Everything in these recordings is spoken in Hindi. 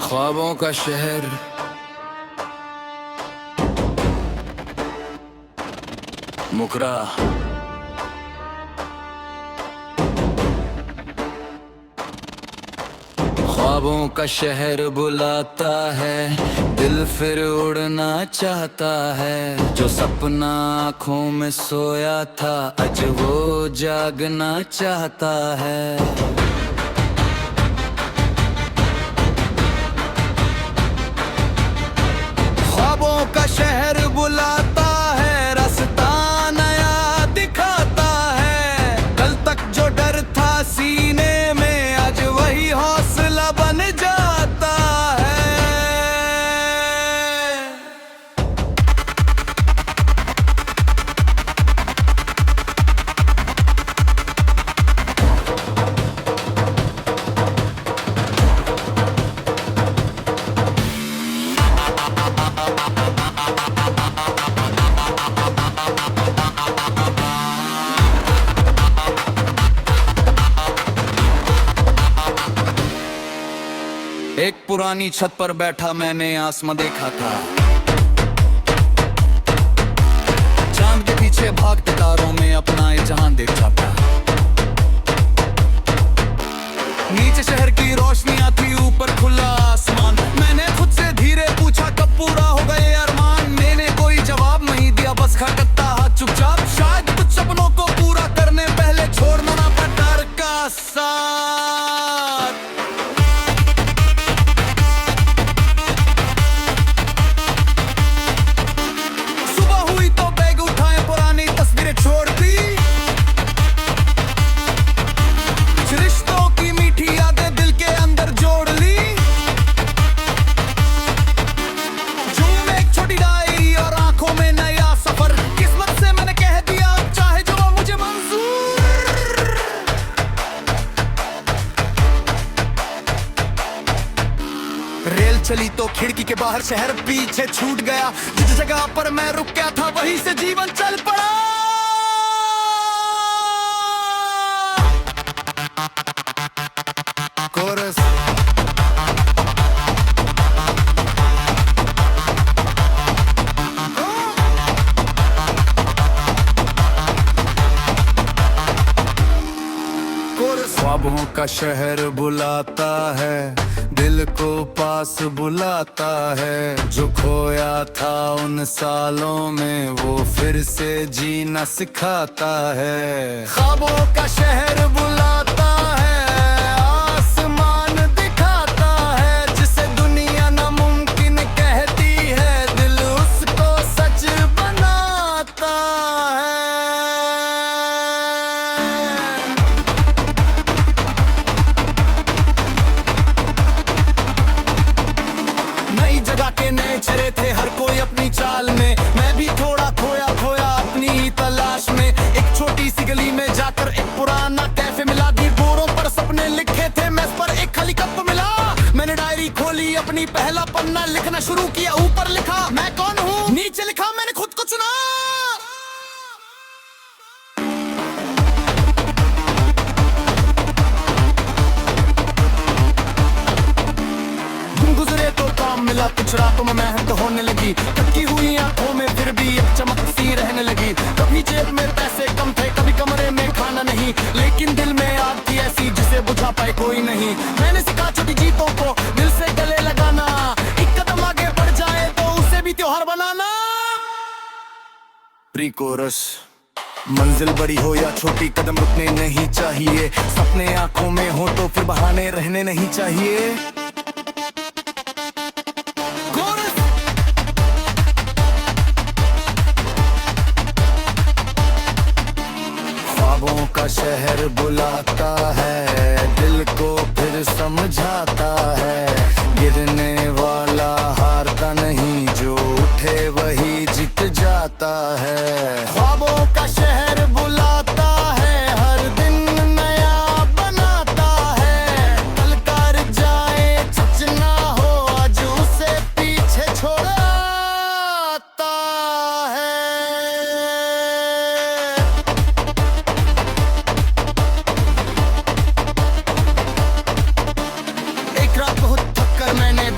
ख्वाबों का शहर मुकरा, ख्वाबों का शहर बुलाता है, दिल फिर उड़ना चाहता है। जो सपना आँखों में सोया था, आज वो जागना चाहता है। ख्वाबों का शहर बुलाता है, रास्ता नया दिखाता है। कल तक जो डर था सीने में, आज वही हौसला बन जाता है। एक पुरानी छत पर बैठा मैंने आसमां देखा था। चांद के पीछे भागते तारों में अपना ये जहां देखा था। नीचे शहर की रोशनियां थी, ऊपर खुला आसमान। मैंने खुद से धीरे पूछा, कब पूरा हो गए अरमान? मैंने कोई जवाब नहीं दिया, बस खटकता हाथ चुपचाप। शायद कुछ सपनों को पूरा करने पहले छोड़ना ना पड़ता डर का साथ। छोड़ दी रिश्तों की मीठी यादें दिल के अंदर जोड़ ली। झूम एक छोटी डायरी और आंखों में नया सफर। किस्मत से मैंने कह दिया, चाहे जो वो मुझे मंजूर। रेल चली तो खिड़की के बाहर शहर पीछे छूट गया। जिस जगह पर मैं रुक गया था, वहीं से जीवन चल पड़ा। कोरस ख्वाबों का शहर बुलाता है, दिल को पास बुलाता है। जो खोया था उन सालों में, वो फिर से जीना सिखाता है। ख्वाबों का शहर बुलाता है, आसमान दिखाता है। जिसे दुनिया नामुमकिन कहती है, दिल उसको सच बनाता है। नई जगह के नए चेहरे थे हर कोई अपनी चाल में। मैं भी थोड़ा खोया खोया अपनी ही तलाश में। एक छोटी सी गली में जाकर एक पुराना कैफे मिला। दीवारों पर सपने लिखे थे, मेज पर एक खाली कप मिला। मैंने डायरी खोली, अपनी पहला पन्ना लिखना शुरू किया। ऊपर लिखा मैं कौन हूँ, नीचे लिखा मैंने खुद को चुना। गुजरे तो काम मिला, कुछ रातों में मेहनत होने लगी। थकी हुई आंखों में फिर भी एक चमक सी रहने लगी। कभी जेब में पैसे कम थे, कभी कमरे में खाना नहीं, लेकिन दिल में आग थी ऐसी जिसे बुझा पाए कोई नहीं। मैंने सीखा छोटी जीतों को दिल से गले लगाना। एक कदम आगे बढ़ जाए तो उसे भी त्योहार बनाना। प्री कोरस, मंजिल बड़ी हो या छोटी, कदम रुकने नहीं चाहिए। सपने आंखों में हो तो फिर बहाने रहने नहीं चाहिए। ख्वाबों का शहर बुलाता है, दिल को फिर समझाता है। गिरने वाला हारता नहीं, जो उठे वही जीत जाता है। ख्वाबों का शहर बुलाता है, हर दिन नया बनाता है। कल कर जाए सच ना हो, आज उसे पीछे छोड़ाता है। एक रात बहुत थक कर मैंने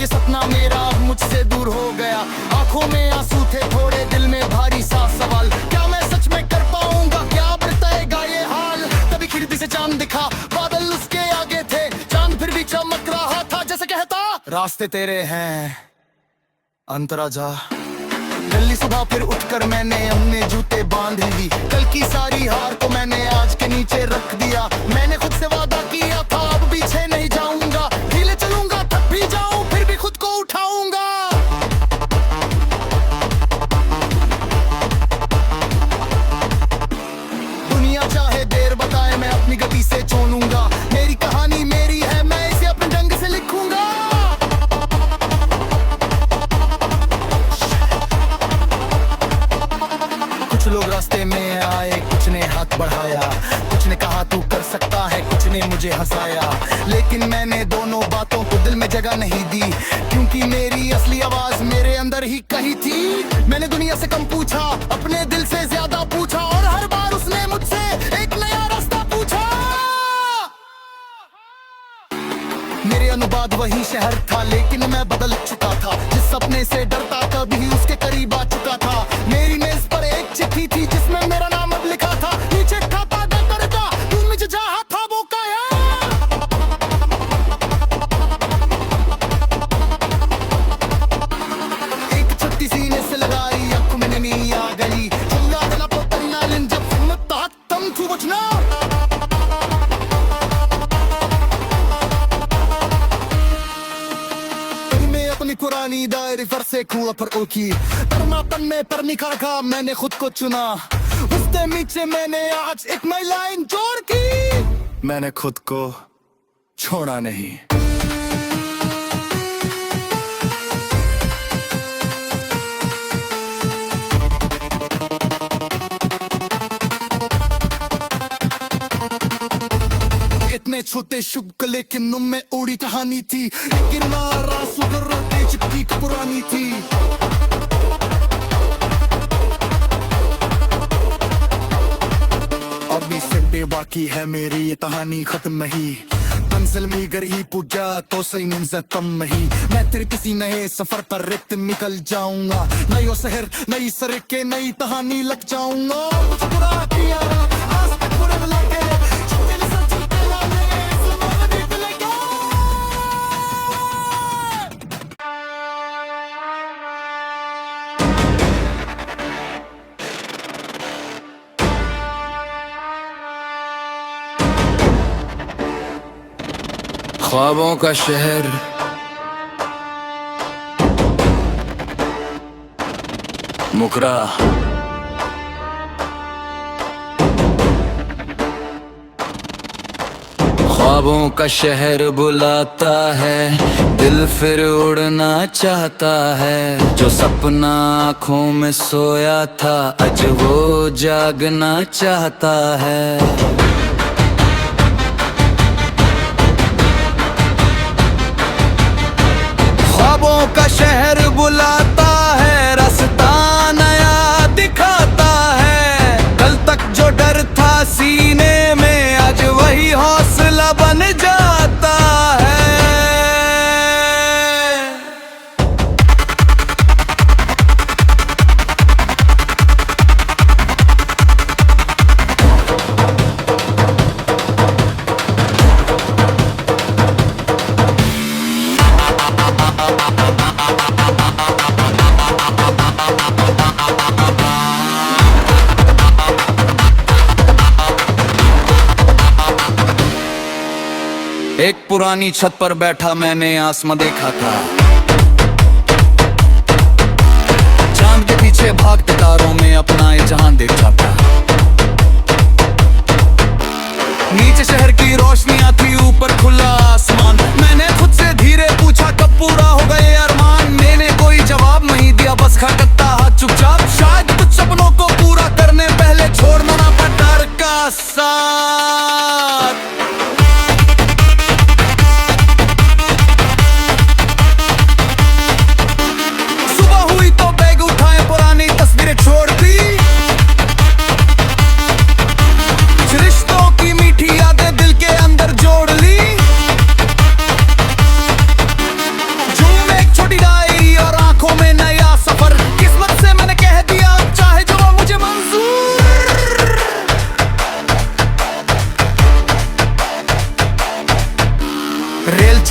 ये सपना मेरा अब मुझसे दूर हो गया। आंखों में आंसू थे थोड़े, दिल में भारी सा सवाल, क्या मैं सच में कर पाऊंगा, क्या बरतेगा ये हाल। तभी खिड़की से चांद दिखा, बादल उसके आगे थे, चांद फिर भी चमक रहा था जैसे कहता रास्ते तेरे हैं अंतरा जा। जल्दी सुबह फिर उठकर मैंने अपने जूते बांध ली, कल की सारी हार को मैंने आज के नीचे रख दिया। मैंने खुद से वादा किया था अब पीछे नहीं जाऊंगा, ढीले चलूंगा थक भी जाऊं फिर भी खुद को उठाऊंगा। दुनिया चाहे देर बताए मैं अपनी गति से छोड़ूंगा, मेरी कहानी मेरी है मैं इसे अपने ढंग से लिखूंगा। कुछ लोग रास्ते में आए, कुछ ने हाथ बढ़ाया, कुछ ने कहा तू कर सकता है, कुछ ने मुझे हंसाया। लेकिन मैंने दोनों बातों को दिल में जगह नहीं दी, क्योंकि मेरी असली आवाज मेरे अंदर ही कही थी। मैंने दुनिया से कम पूछा, अपने दिल से ज्यादा पूछा, और हर बार उसने मुझसे एक नया रास्ता पूछा। मेरे अनुवाद वही शहर था, लेकिन मैं बदल चुका था। जिस सपने से डरता कभी उसके करीब आ चुका था। मेरी मेज पर एक चिट्ठी थी जिसमें मेरा नाम अब लिखा था, नीचे था पादा दर्जा तू मुझे जहाँ था वो काया। एक छुट्टी सीने से लगाई, आंखों में नींद आ गई, चंगा दिला पोतरी नालिन जब मत तम तू बचना। अपनी पुरानी डायरी पर से खुआ पर ओकी, परमापन में पर निखा मैंने खुद को चुना। उसके नीचे मैंने आज एक नई लाइन जोड़ की, मैंने खुद को छोड़ा नहीं। इतने छोटे शुभ लेकिन उनमें उड़ी कहानी थी, किनारा सुगर चिपकी पुरानी थी। अभी से बाकी है मेरी ये कहानी खत्म नहीं, मंजिल में घर ही पूजा तो सही मंजिल कम नहीं। मैं तेरे किसी नए सफर पर रिक्त निकल जाऊंगा, नई शहर नई सड़कें नई कहानी लग जाऊंगा। कुछ बुरा किया आज तक बुरे लगे, ख्वाबों का शहर मुकरा। ख्वाबों का शहर बुलाता है, दिल फिर उड़ना चाहता है। जो सपना आँखों में सोया था आज वो जागना चाहता है। ख्वाबों का शहर बुलाता है, रास्ता नया दिखाता है। कल तक जो डर था सीने में आज वही हौसला बन जाता है। एक पुरानी छत पर बैठा मैंने आसमां देखा था, चांद के पीछे भागते तारों में अपना ये जहां देखा था। नीचे शहर की रोशनियां थी, ऊपर खुला आसमान। मैंने खुद से धीरे पूछा कब पूरा हो गए अरमान। मैंने कोई जवाब नहीं दिया, बस खटकता हाथ चुपचाप। शायद कुछ सपनों को पूरा करने पहले छोड़ना ना पड़ा डर का साथ। छोड़ दी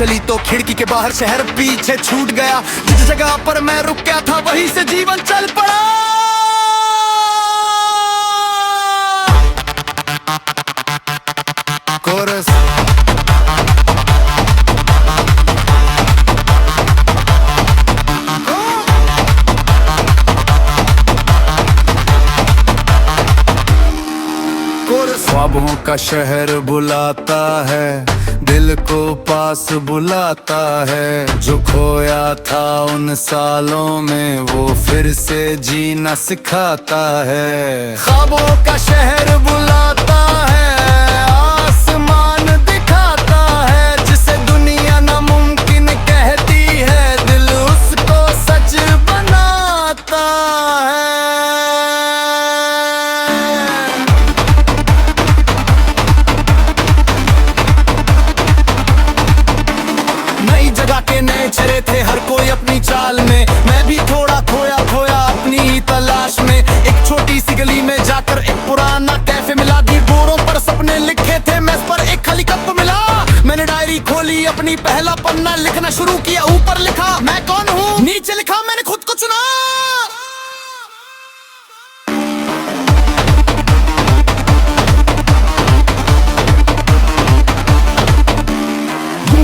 चली तो खिड़की के बाहर शहर पीछे छूट गया। जिस जगह पर मैं रुक गया था वहीं से जीवन चल पड़ा। कोरस ख्वाबों का शहर बुलाता है, दिल को पास बुलाता है। जो खोया था उन सालों में वो फिर से जीना सिखाता है। ख्वाबों का शहर बुलाता है, आसमान दिखाता है। जिसे दुनिया नामुमकिन कहती है, दिल उसको सच बनाता है। जगह के नए चेहरे थे हर कोई अपनी चाल में। मैं भी थोड़ा खोया खोया अपनी ही तलाश में। एक छोटी सी गली में जाकर एक पुराना कैफे मिला। दी बोरों पर सपने लिखे थे, मेज पर एक खाली कप मिला। मैंने डायरी खोली, अपनी पहला पन्ना लिखना शुरू किया। ऊपर लिखा मैं कौन हूँ, नीचे लिखा मैंने खुद को चुना।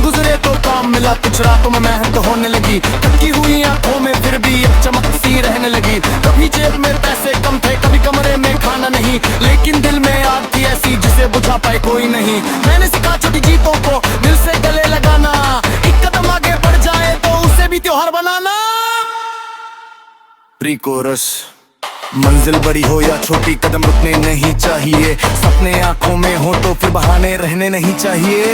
गुजरे तो काम मिला, कुछ रातों में मेहनत होने लगी। थकी हुई आंखों में फिर भी एक चमक सी रहने लगी। कभी जेब में पैसे कम थे, कभी कमरे में खाना नहीं, लेकिन दिल में आग थी ऐसी जिसे बुझा पाए कोई नहीं। मैंने सीखा छोटी जीतों को दिल से गले लगाना। एक कदम आगे बढ़ जाए तो उसे भी त्योहार बनाना। प्री कोरस मंजिल बड़ी हो या छोटी, कदम रुकने नहीं चाहिए। सपने आंखों में हो तो फिर बहाने रहने नहीं चाहिए।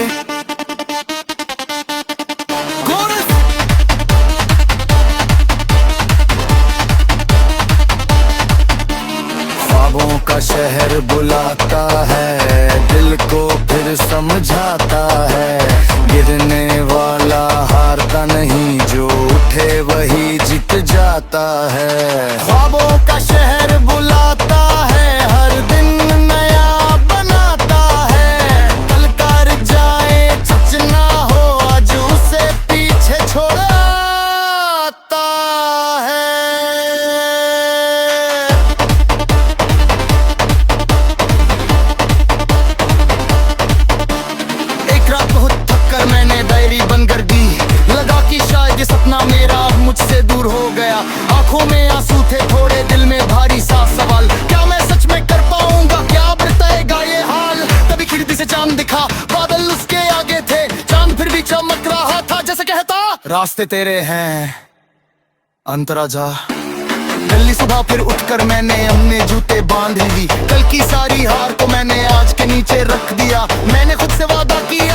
ख्वाबों का शहर बुलाता है, दिल को फिर समझाता है। गिरने वाला हारता नहीं, जो उठे वही जीत जाता है। ख्वाबों का शहर बुलाता है, हर दिन नया बनाता है। कल कर जाए सच ना हो, आज उसे पीछे छोड़ाता है। मैंने डायरी बंद कर दी, लगा कि शायद ये सपना मेरा अब मुझसे दूर हो गया। आंखों में आंसू थे थोड़े, दिल में भारी सा सवाल, क्या मैं सच में कर पाऊंगा, क्या बरतेगा ये हाल। तभी खिड़की से चांद दिखा, बादल उसके आगे थे। चांद फिर भी चमक रहा था जैसे कहता, रास्ते तेरे हैं अंतरा जा। जल्दी सुबह फिर उठकर मैंने अपने जूते बांध ली। कल की सारी हार को मैंने आज के नीचे रख दिया। मैंने खुद से वादा किया